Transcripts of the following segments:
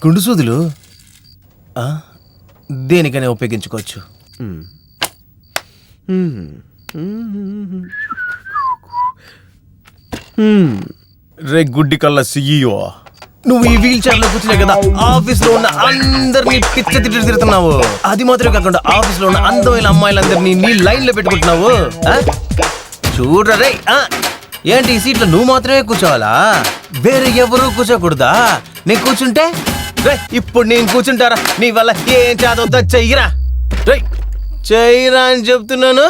గుండు సూదులు దేనికైనా ఉపయోగించుకోవచ్చు. రే గుడ్డి కళ్ళ సిఇఓ, నువ్వు ఈ వీల్ చైర్ లో కూర్చునే కదా ఆఫీస్ లో ఉన్న అందరినీ పిచ్చ తిడుతున్నావు. అది మాత్రమే కాకుండా ఆఫీస్ లో ఉన్న అందమైన అమ్మాయిలందరినీ నీ లైన్ లో పెట్టుకుంటున్నావు. చూడరే, ఏంటి ఈ సీట్లో నువ్వు మాత్రమే కూర్చోవాలా? వేరే ఎవరు కూర్చోకూడదా? నేను కూర్చుంటే ఇప్పుడు నేను కూర్చుంటారా? నీ వల్ల ఏం చదవద్దా? చెయ్యరా రే, చెయ్యరా అని చెప్తున్నాను.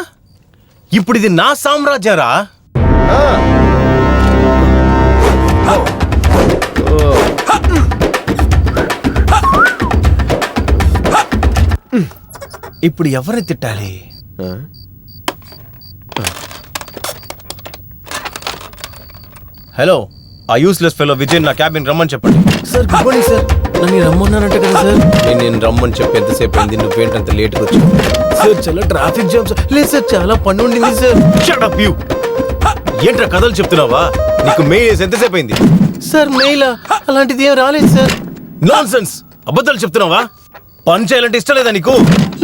ఇప్పుడు ఇది నా సామ్రాజ్యరా. ఇప్పుడు ఎవరిని తిట్టాలి? హలో, ఆ యూస్లెస్ ఫెలో విజయ్ నా క్యాబిన్ రమ్మని చెప్పండి. Sir good morning sir. నన్ను రమ్మన్నానంటే కదా సార్. నేను రమ్మని చెప్పి ఎంతసేపు అయింది, నువ్వేంటంత లేట్గా వచ్చావు? సార్ చాలా ట్రాఫిక్ జామ్ సార్. లేదు సార్, చాలా పని ఉండింది సార్. Shut up you. ఏంట్రా కథలు చెప్తున్నావా? నీకు మెయిల్ వేసి ఎంతసేపు అయింది? సార్ మెయిల్ అలాంటిది ఏం రాలేదు సార్. నాన్సెన్స్, అబద్ధాలు చెప్తున్నావా? పని చేయాలంటే ఇష్టం లేదా నీకు?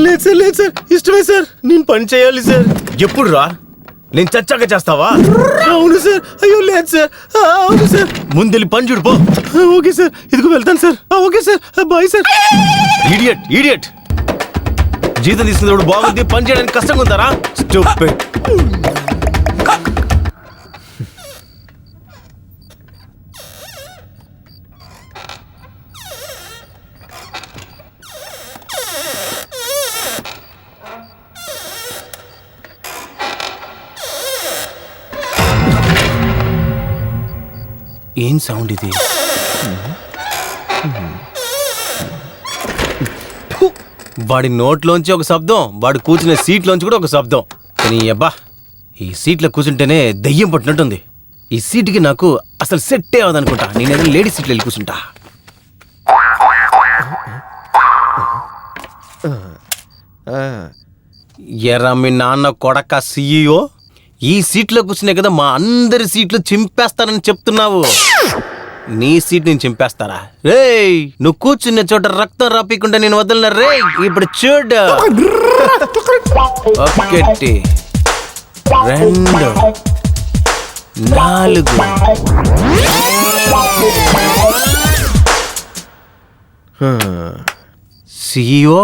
లేదు సార్, లేదు సార్, ఇష్టమే సార్. నేను పని చేయాలి సార్. ఎప్పుడు రా? నేను చచ్చాక చేస్తావా? అవును సార్. అయ్యో లేదు సార్. అవును సార్. ముందెళ్ళి పని చూడు పో. ఓకే సార్, ఇదిగో వెళ్తాను సార్. Okay sir, bye sir. Idiot idiot. జీతం తీసుకున్నప్పుడు బాగుంది, పని చేయడానికి కష్టంగా ఉందారా? స్టూపిడ్. ఏం సౌండ్ ఇది? వాడి నోట్లోంచి ఒక శబ్దం, వాడు కూర్చునే సీట్లోంచి కూడా ఒక శబ్దం. కానీ అబ్బా, ఈ సీట్లో కూర్చుంటేనే దయ్యం పట్టినట్టుంది. ఈ సీట్కి నాకు అసలు సెట్టే అవదనుకుంటా. నేను ఏదైనా లేడీ సీట్లో వెళ్ళి కూర్చుంటా. ఎరా మీ నాన్న కొడక సిఇఓ, ఈ సీట్లో కూర్చునే కదా మా అందరి సీట్లు చింపేస్తానని చెప్తున్నావు. నీ సీట్ నేను చింపేస్తారా? రేయ్, నువ్వు కూర్చున్న చోట రక్తం రాపీకుండా నేను వదలనా? రే ఇప్పుడు చూడు. 1 2 4. సిఇఓ,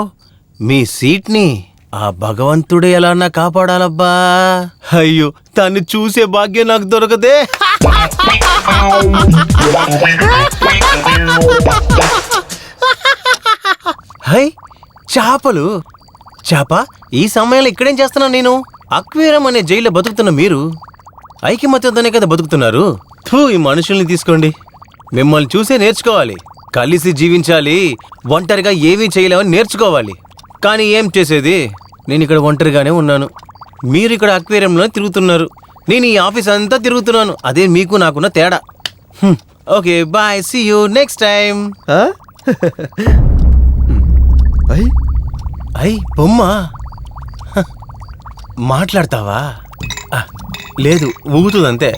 మీ సీట్ని ఆ భగవంతుడే ఎలా నా కాపాడాలబ్బా. అయ్యో, దాన్ని చూసే భాగ్యం నాకు దొరకదే. హై, చేపలు. చేప, ఈ సమయంలో ఇక్కడేం చేస్తున్నాను నేను? అక్వేరియం అనే జైల్లో బతుకుతున్న మీరు ఐకమత్యంతోనే కదా బతుకుతున్నారు. ఈ మనుషుల్ని తీసుకోండి. మిమ్మల్ని చూసే నేర్చుకోవాలి. కలిసి జీవించాలి, ఒంటరిగా ఏమీ చేయలేమని నేర్చుకోవాలి. కానీ ఏం చేసేది, నేను ఇక్కడ ఒంటరిగానే ఉన్నాను. మీరు ఇక్కడ అక్వేరియంలో తిరుగుతున్నారు, నేను ఈ ఆఫీస్ అంతా తిరుగుతున్నాను. అదే మీకు నాకున్న తేడా. Okay bye, see you next time. అయ్ బొమ్మ మాట్లాడతావా? లేదు, ఊగుతుందంతే.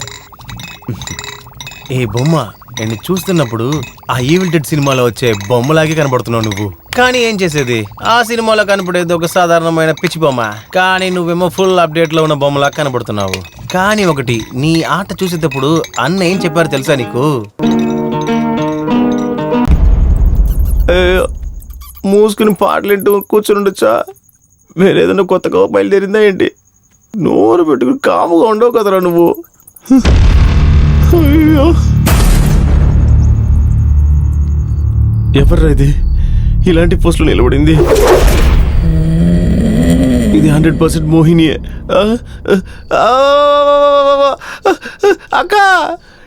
ఏ బొమ్మ, నేను చూస్తున్నప్పుడు ఆ ఈవిల్ డెడ్ సినిమాలో వచ్చే బొమ్మలాగే కనబడుతున్నావు నువ్వు. కానీ ఏం చేసేది, ఆ సినిమాలో కనపడేది ఒక సాధారణమైన పిచ్చి బొమ్మ. కానీ నువ్వేమో ఫుల్ అప్డేట్ లో ఉన్న బొమ్మలా కనబడుతున్నావు. కానీ ఒకటి, నీ ఆట చూసేటప్పుడు అన్న ఏం చెప్పారు తెలుసా నీకు? మూసుకుని పాటలింటూ కూర్చొని ఉండొచ్చా? వేరేదన్నా కొత్తగా బయలుదేరిందా ఏంటి? నోరు పెట్టుకుని కాముగా ఉండవు కదరా నువ్వు. అయ్యో, ఎవర్రా ఇది ఇలాంటి పోస్టులు నిలబడింది? ఇది 100% మోహినియే. అక్క,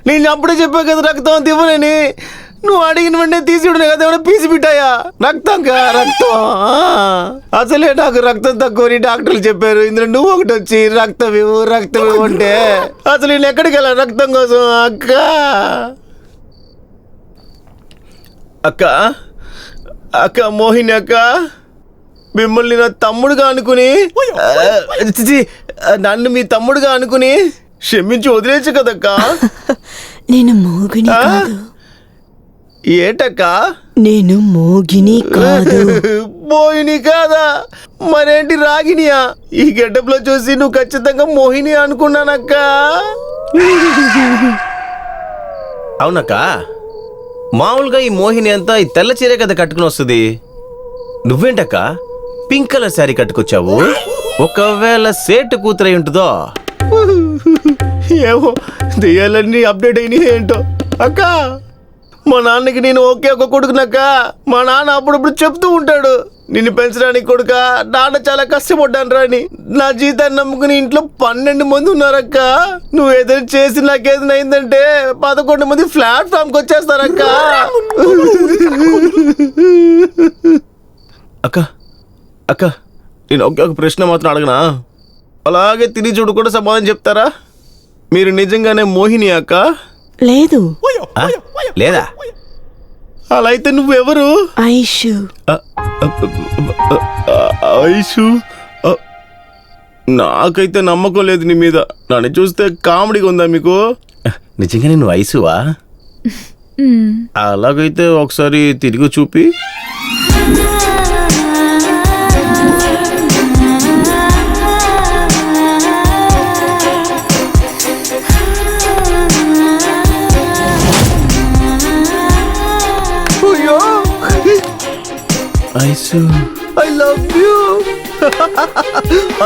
నేను అప్పుడే చెప్పా కదా రక్తం తివ్వనని. నువ్వు అడిగిన వెంటనే తీసి కదా, ఏమైనా పీసి పెట్టాయా? రక్తం రక్తం. అసలే నాకు రక్తం తక్కువని డాక్టర్లు చెప్పారు. ఇందులో నువ్వు ఒకటి వచ్చి రక్తం ఇవ్వు అంటే అసలు నేను ఎక్కడికి వెళ్ళా రక్తం కోసం? అక్క అక్క అక్క మోహిని అక్క, మిమ్మల్ని నా తమ్ముడుగా అనుకుని, నన్ను మీ తమ్ముడుగా అనుకుని క్షమించి వదిలేచ్చు కదక్క. నేను మోహిని కాదు. ఏటక్క? నేను మోగిని కాదు. మోహిని కాదా? మరేంటి రాగినియా? ఈ గెటప్ లో చూసి నువ్వు ఖచ్చితంగా మోహిని అనుకున్నానక్క. అవునక్క, మామూలుగా ఈ మోహిని అంతా ఈ తెల్ల చీరే కదా కట్టుకుని వస్తుంది. నువ్వేంటక్క పింక్ కలర్ శారీ కట్టుకొచ్చావు? ఒకవేళ సేటు కూతురై ఉంటుందో? ఏమో, దెయ్యాలన్నీ అప్డేట్ అయినాయి ఏంటో. అక్క, మా నాన్నకి నేను ఒకే ఒక కొడుకునక్క. మా నాన్న అప్పుడప్పుడు చెప్తూ ఉంటాడు, నిన్ను పెంచడానికి కొడుక నాన్న చాలా కష్టపడ్డాను రాని. నా జీతాన్ని నమ్ముకుని ఇంట్లో 12 మంది ఉన్నారక్క. నువ్వు ఏదైనా చేసి నాకేదైనా అయిందంటే 11 మంది ప్లాట్ఫామ్కి వచ్చేస్తారక్క. అక్క అక్క, నేను ఒకే ఒక ప్రశ్న మాత్రం అడగనా? అలాగే తిరిగి చూడు కూడా సమాధానం చెప్తారా? మీరు నిజంగానే మోహిని అక్క? లేదు. లేదా? అలా అయితే నువ్వెవరు? ఐషు. ఐషు? నాకైతే నమ్మకం లేదు నీ మీద. నన్ను చూస్తే కామెడీగా ఉందా మీకు? నిజంగా నువ్వు ఐసువా? అలాగైతే ఒకసారి తిరిగి చూపి. Ice, I love you.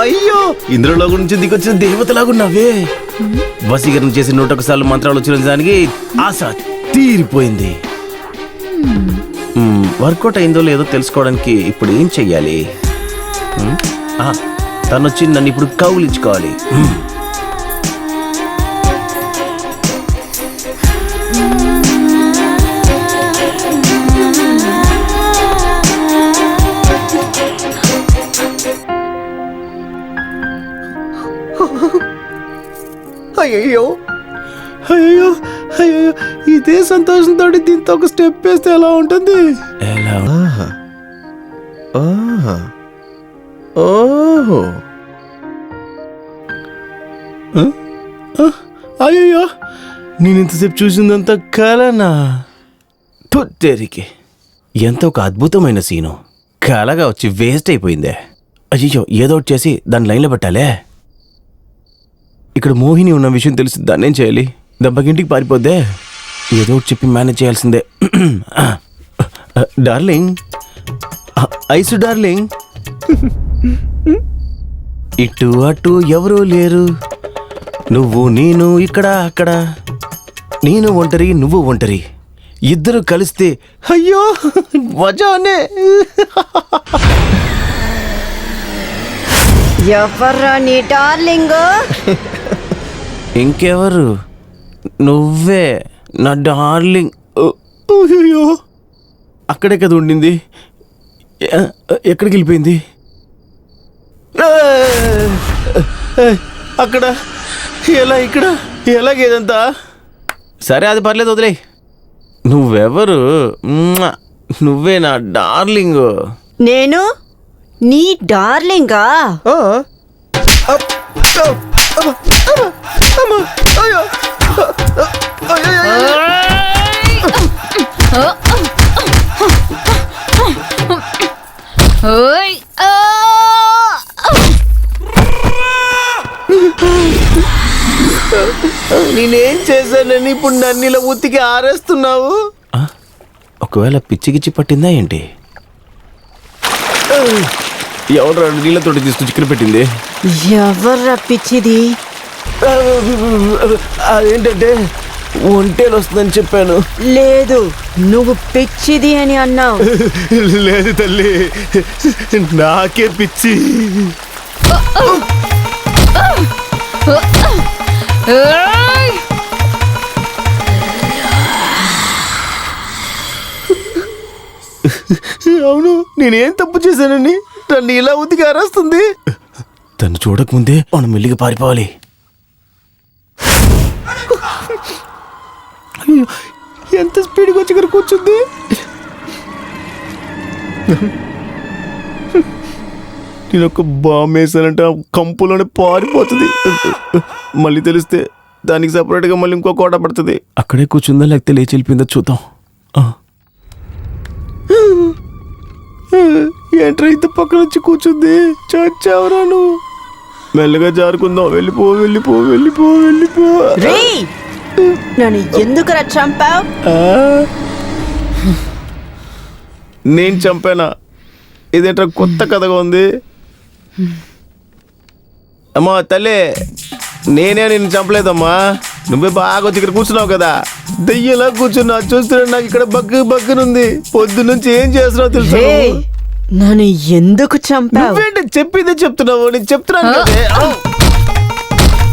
అయ్యో, ఇంద్రలో గురించి దిగొచ్చిన దేవతలాగున్నావే. వశీకరణ చేసి 101 మంత్రాలు వచ్చిన దానికి ఆశ తీరిపోయింది. వర్కౌట్ అయిందో లేదో తెలుసుకోవడానికి ఇప్పుడు ఏం చెయ్యాలి? తనొచ్చి నన్ను ఇప్పుడు కౌలించుకోవాలి. అయ్యో అయ్యో అయ్యో, ఇదే సంతోషంతో దీంతో ఒక స్టెప్ వేస్తే ఎలా ఉంటుంది? ఎలా? అయ్యో, నేను ఇంతసేపు చూసిందంతా కలనా? తేరికి ఎంత ఒక అద్భుతమైన సీను కలగా వచ్చి వేస్ట్ అయిపోయిందే. అయ్యో, ఏదో ఒకటి చేసి దాన్ని లైన్లో పెట్టాలే. ఇక్కడ మోహిని ఉన్న విషయం తెలిసి దాన్నేం చేయాలి? దెబ్బకింటికి పారిపోద్దే. ఏదో ఒకటి చెప్పి మేనేజ్ చేయాల్సిందే. డార్లింగ్, ఐసు డార్లింగ్, ఇటు అటు ఎవరూ లేరు, నువ్వు నేను ఇక్కడ అక్కడ, నేను ఒంటరి నువ్వు ఒంటరి, ఇద్దరు కలిస్తే అయ్యో మజానే. ఎవర్రా నీ డార్లింగ్? ఇంకెవరు? నువ్వే నా డార్లింగ్. అయ్యో, అక్కడే కదా ఉండింది, ఎక్కడికి వెళ్ళిపోయింది? అక్కడ ఎలా, ఇక్కడ ఎలాగేదంతా? సరే, అది పర్లేదు, వదిలే. నువ్వెవరు? నువ్వే నా డార్లింగ్. నేను నీ డార్లింగా? నేనేం చేశానని ఇప్పుడు నన్ను ఇలా ఉత్తికి ఆరేస్తున్నావు? ఒకవేళ పిచ్చికిచ్చి పట్టిందా ఏంటి? ఎవరు నీళ్ళతో తీసుకొచ్చి చికెన్ పెట్టింది? ఎవర్రా పిచ్చిది? అదేంటంటే ఒంటేలు వస్తుందని చెప్పాను. లేదు, నువ్వు పిచ్చిది అని అన్నావు. లేదు తల్లి, నాకే పిచ్చి. అవును, నేనేం తప్పు చేశానని నన్ను ఇలా ఉతికి అరేస్తుంది? తను చూడకముందే మనం మెల్లిగా పారిపోవాలి. ఎంత స్పీడ్గా వచ్చి ఇక్కడ కూర్చుంది? నేను ఒక బాంబు వేసానంటే కంపులోనే పారిపోతుంది. మళ్ళీ తెలిస్తే దానికి సపరేట్గా మళ్ళీ ఇంకో కోట పడుతుంది. అక్కడే కూర్చుందా లేకపోతే లేచి వెళ్ళిపోయిందో చూద్దాం. ఏంట్రా ఇంత పక్కన వచ్చి కూర్చుంది? చచ్చావురా నువ్వు. మెల్లగా జారుకుందాం. వెళ్ళిపో వెళ్ళిపో వెళ్ళిపో వెళ్ళిపో. రే నన్ను ఎందుకురా చంపావు? నేను చంపానా? ఇదేంట్రా కొత్త కథగా ఉంది. అమ్మా తల్లి, నేనే నిన్ను చంపలేదమ్మా. నువ్వే బాగా వచ్చి ఇక్కడ కూర్చున్నావు కదా, దెయ్యలా కూర్చున్నా. చూస్తున్నా నాకు ఇక్కడ బగ్గునుంది. పొద్దు నుంచి ఏం చేస్తున్నావు తెలుసా? రే నన్ను ఎందుకు చంపావు? నువ్వేంటి చెప్పిందే చెప్తున్నావు? నేను చెప్తున్నాను కదే.